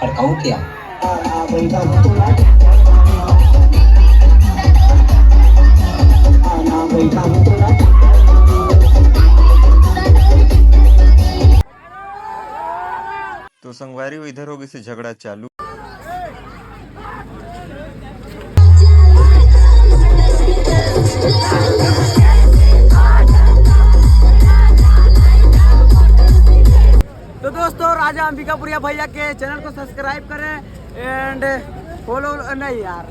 भड़काऊं क्या? तो संगवारी वो इधर होगी से झगड़ा चालू। तो दोस्तों राजा अंबिकापुरिया भैया के चैनल को सब्सक्राइब करें एंड फॉलो नहीं यार।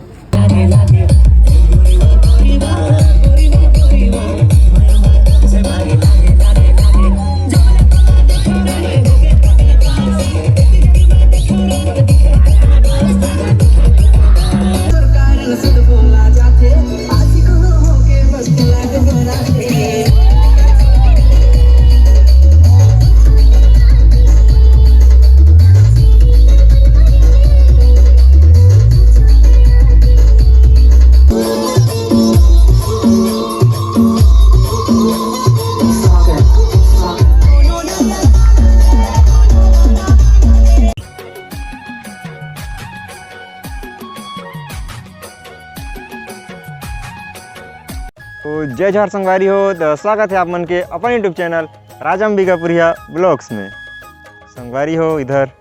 तो जय जवाहर संगवारी हो। तो स्वागत है आप मन के अपन यूट्यूब चैनल राजा अंबिकापुरिया ब्लॉग्स में। संगवारी हो इधर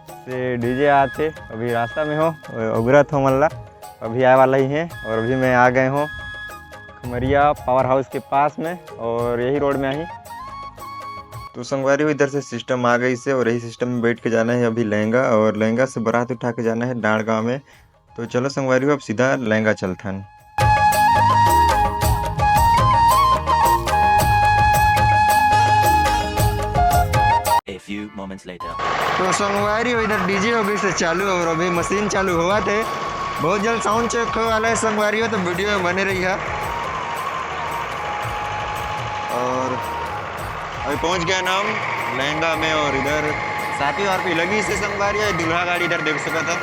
से डीजे आते अभी रास्ता में हो उगरत हो मल्ला अभी आए वाला ही है और अभी मैं आ गए हूँ खमरिया पावर हाउस के पास में और यही रोड में आई। तो संगवारी हो इधर से सिस्टम आ गई से और यही सिस्टम में बैठ के जाना है अभी लहंगा और लहंगा से बारात उठा के जाना है डांड गाँव में। तो चलो संगवारी हो अब सीधा लहंगा चलथन। तो संगवारी इधर डीजे हो गई से चालू और अभी मशीन चालू हुआ थे। बहुत जल्द साउंड चेक हो वाला है संगवारी हो तो वीडियो में बने रही है। और अभी पहुंच गया नाम लहंगा में और इधर 7वीं आरपी लगी से संगवारी है। दूल्हा गाड़ी इधर देख सका था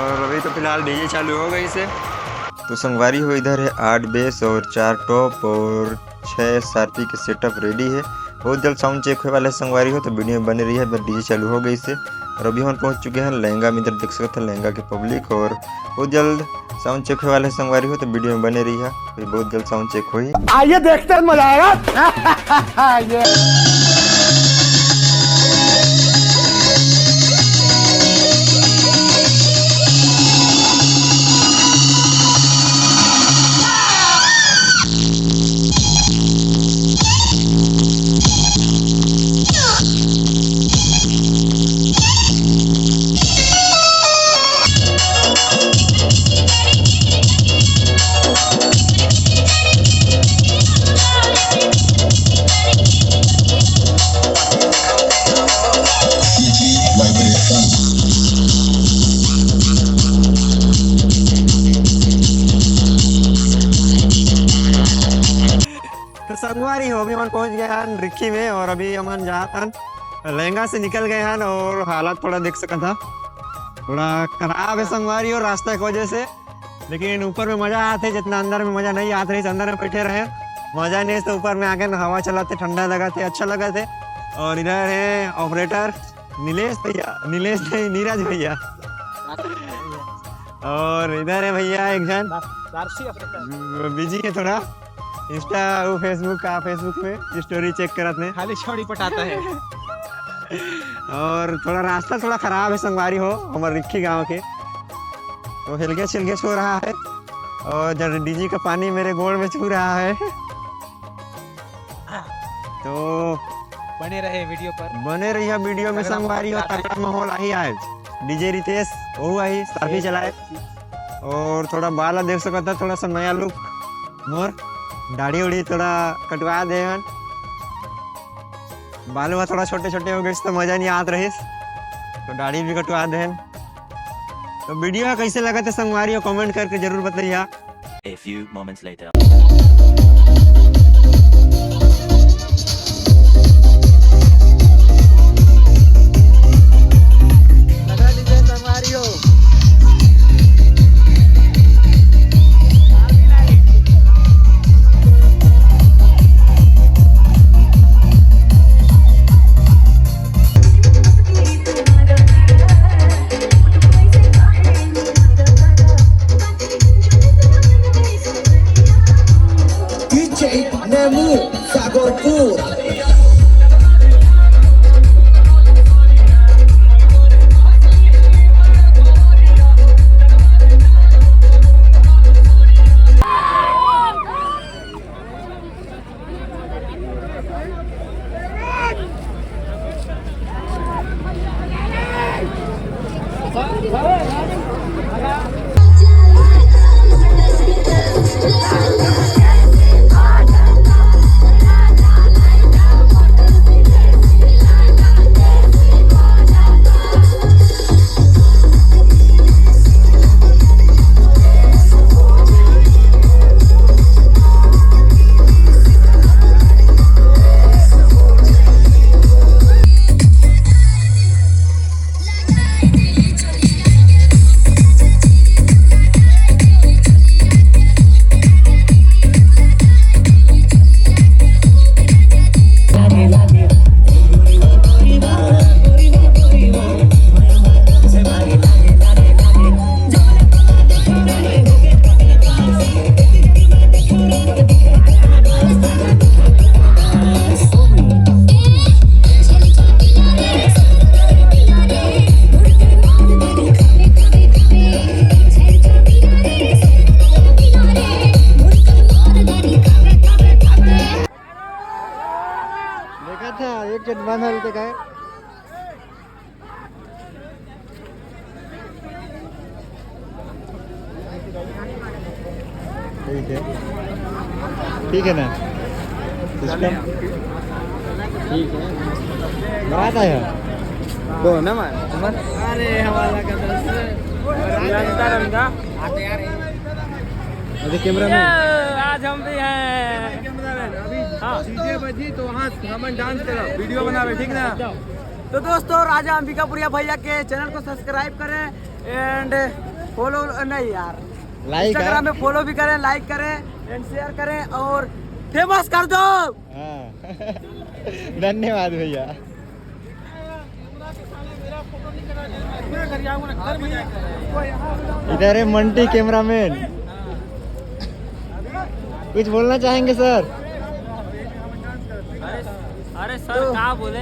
और अभी तो फिलहाल डीजे चालू हो गई से। तो संगवारी हो इधर है 8 बेस और 4 टॉप और 6 सारपी के सेटअप रेडी है। बहुत जल्द साउंड चेक होने वाला है संगवारी हो तो वीडियो में बने रही है। डीजे चालू हो गई से और अभी हम पहुंच चुके हैं लहंगा में। इधर देख सकते हैं लहंगा के पब्लिक और बहुत जल्द साउंड चेक होने वाला है संगवारी हो तो वीडियो में बने रही है। फिर बहुत जल्द साउंड चेक हुई। आइए देखते हैं मजा आएगा। तो संगवारी हो अभी हम पहुंच गए हैं रिक्की में और अभी हम जहाँ लहंगा से निकल गए हैं और हालात थोड़ा देख सका था थोड़ा खराब है संगवारी और रास्ता की वजह से। लेकिन ऊपर में मजा आते जितना अंदर में मजा नहीं आते रही। अंदर में बैठे रहे मजा नहीं तो ऊपर में आके हवा चलाते ठंडा लगा थे अच्छा लगा थे। और इधर है ऑपरेटर नीलेश भैया नीरज भैया और इधर है भैया एक जन बिजी है थोड़ा इंस्टा वो फेसबुक में स्टोरी चेक करते हैं खाली छोड़ी पटाता है। और थोड़ा रास्ता थोड़ा खराब है संगवारी हो हमारे रिक्की गांव के तो हिलगे छिलगे छू रहा है और जब डीजी का पानी मेरे गोड़ में छू रहा है। तो बने रहे वीडियो में संगवारी हो तगड़ा माहौल आई आज डीजे रितेश वो आई साफी चलाए और थोड़ा बाला देख सकता था थोड़ा सा नया लुक मोर दाढ़ी उड़ी थोड़ा कटवा दे बाल हुआ थोड़ा छोटे छोटे हो गए तो मजा नहीं आत रही तो दाढ़ी भी कटवा दे। तो वीडियो कैसे लगा था संगवारी कमेंट करके जरूर बताइए। A few moments later. देखा था एक जन बंद होते काय ठीक है ना सिस्टम ठीक है बात है दो ना मान अरे हवाला का अरे कैमरा में आज हम भी हैं हाँ डीजे बजी तो वहाँ हमन डांस करो वीडियो बनावे ठीक ना। तो दोस्तों राजा अंबिकापुरिया भैया के चैनल को सब्सक्राइब करें एंड फॉलो नहीं यार लाइक इंस्टाग्राम में फॉलो भी करें, लाइक करें एंड शेयर करें और फेमस कर दो। धन्यवाद भैया। इधर है मंटी कैमरामैन, कुछ बोलना चाहेंगे सर? अरे सर क्या बोले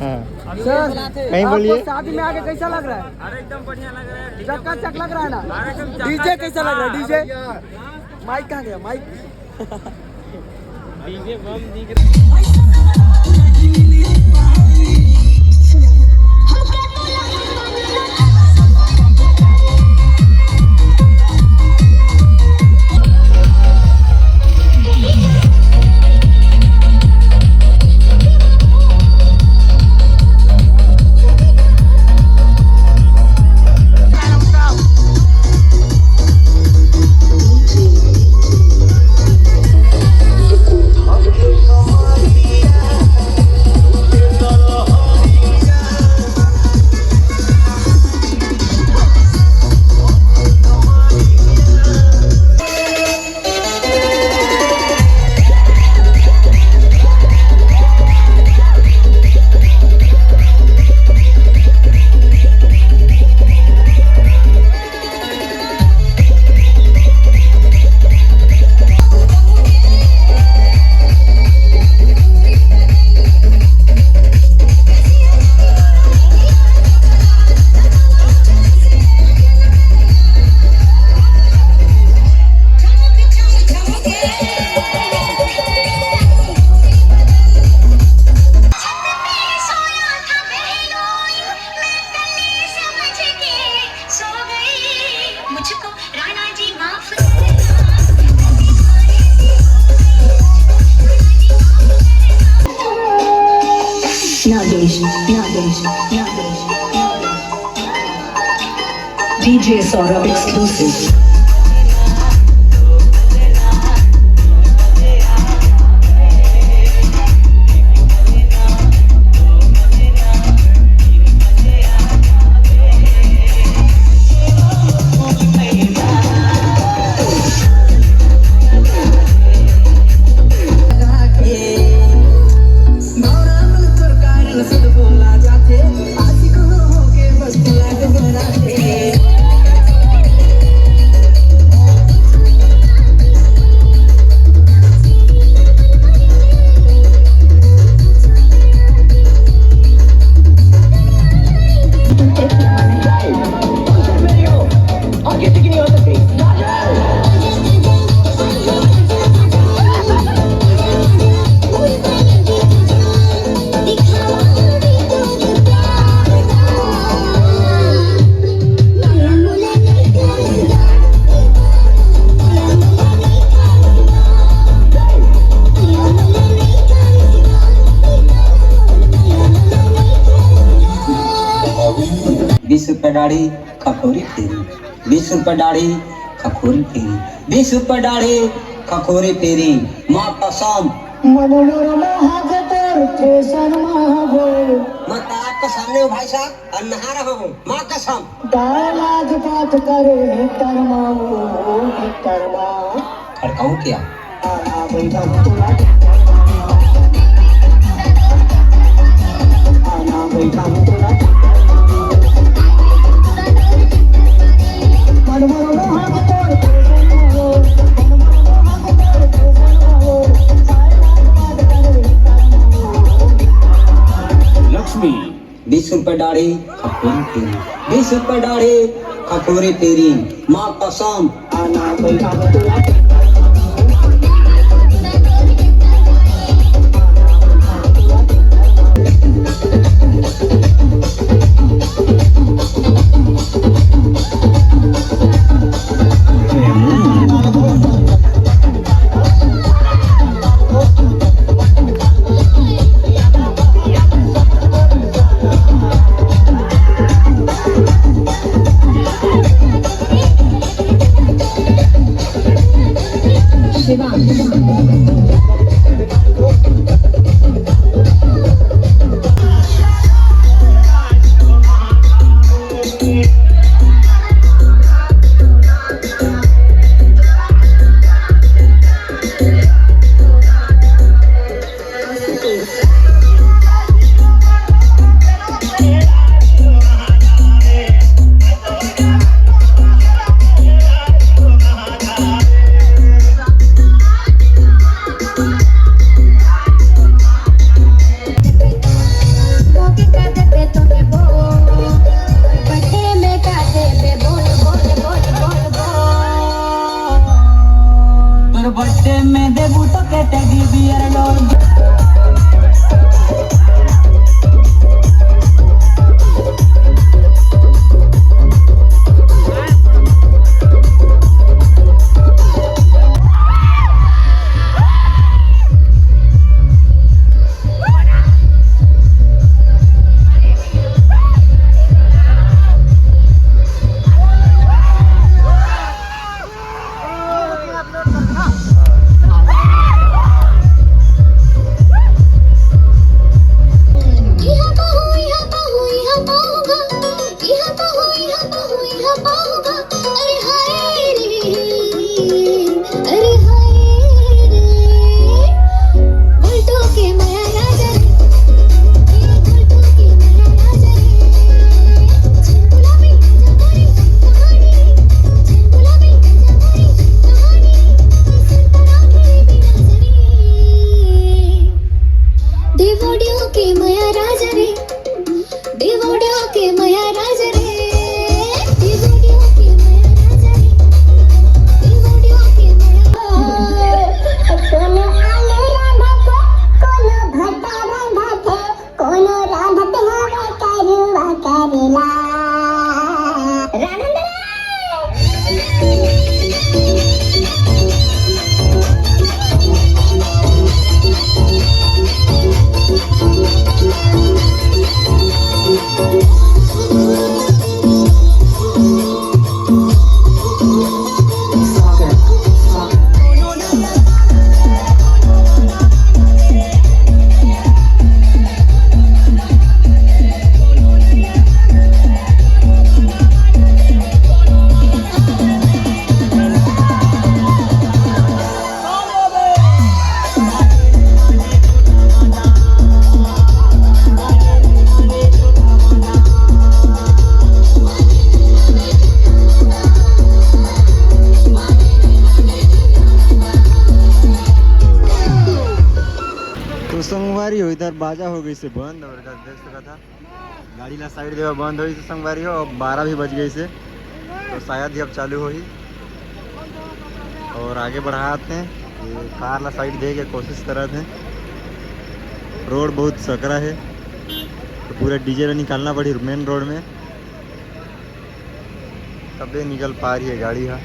हाँ सर कहीं बोलिए। आपको शादी में आके कैसा लग रहा है? अरे एकदम बढ़िया लग रहा है चकाचक लग रहा है ना? अरे एकदम चकाचक। डीजे कैसा लग रहा है? डीजे माइक कहाँ गया? माइक डीजे बम दिख रहा DJ Saurabh exclusive. रुपए दाढ़ी खखोरी फेरी, 20 रुपए दाढ़ी खखोरी फेरी, 20 रुपए दाढ़ी खखोरी फेरी, माँ कसम मैं तालाब के सामने हूँ भाई साहब और नहा रहा हूँ, माँ कसम। खड़काऊं क्या? लक्ष्मी 20 रुपए दाढ़ी खखोरी फेरी, 20 रुपए दाढ़ी खखोरी फेरी, माँ कसम। बर्थडे में देबू तो के टेडी बियर डॉल। संगवारी हो इधर बाजा हो गई से बंद और इधर देख सका था गाड़ी ला साइड देवा बंद हुई से संगवारी हो। अब 12 भी बज गई से तो शायद ही अब चालू हो ही और आगे बढ़ाते हैं। ये कार ला साइड दे के कोशिश कर रहे थे। रोड बहुत सकरा है तो पूरा डीजे ला निकालना पड़ी मेन रोड में तब निकल पा रही है गाड़ी। हाँ